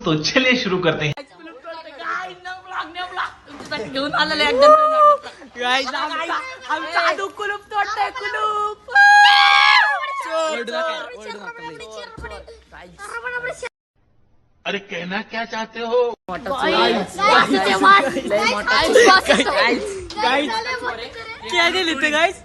तो चलिए शुरू करते हैं। घेऊन आलेले एकदम आमचा कुलूप तोडतोय कुलूप. अरे कहना क्या चाहते हो? क्या दिले ते गाईस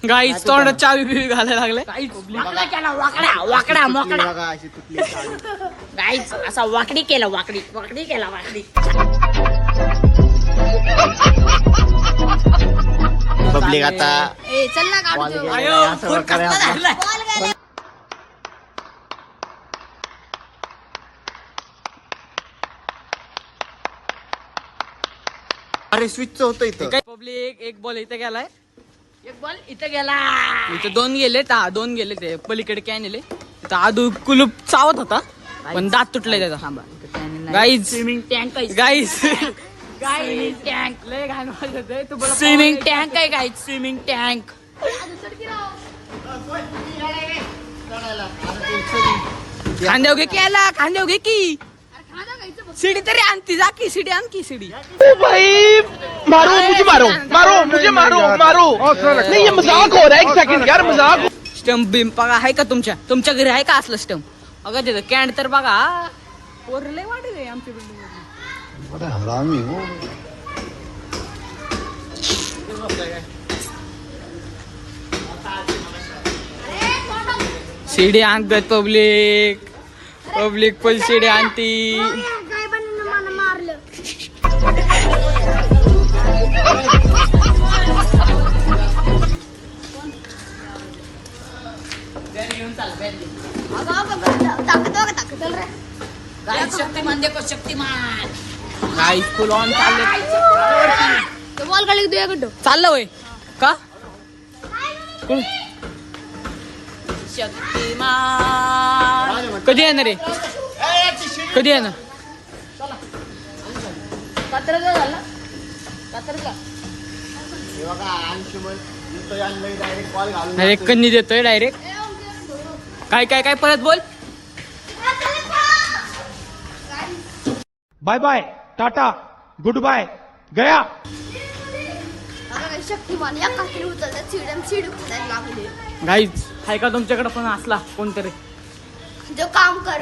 गाईस तोंडात चावी बिवी घालायला लागले. वाकड्या गाईस असा वाकडी केला वाकडी केला वाकडी. पब्लिक आता चल ना काढू. अरे स्विच होतं इथं. पब्लिक एक बॉल इथे गेलाय एक बॉल इथे गेला. इथे दोन गेले ते पलीकडे कॅन नेले. आदू कुलूप चावत होता पण दात तुटलाय त्याचा. Guys swimming tank guys tank लय घाण वाजतंय. स्विमिंग टँक आहे गाईज स्विमिंग टँक. खांद्याव घे केला खांद्याव घे की सीडी तरी आणती जा की सीडी आण की सीडी. भाई मारो मुझे मारो नहीं ये मजाक हो रहा है। एक सेकंड यार मजाक. स्टंप बिम बघा आहे का तुमच्या घरी आहे का असलं स्टंप? अगं तिथं कॅन्ड तर बघा पोरले वाढले आमच्या बिल्डिंग. हरामी हो. सीडी आणतात पब्लिक पण सीडी आणती. शक्तिमान देखो शक्तिमान. गाईस फुल ऑन चालले. बॉल काढली की तुझ्याकडं चाललं होय का? शक्तिमान कधी येणार रे? कधी येणार? डायरेक्ट कन्नी देतोय डायरेक्ट. काय परत बोल. Bye bye tata goodbye गया. शक्तिमान या काठी उचलतात सीड उचलायला लागले. गाईज आहे का तुमच्याकडे पण असला कोणतरी जो काम कर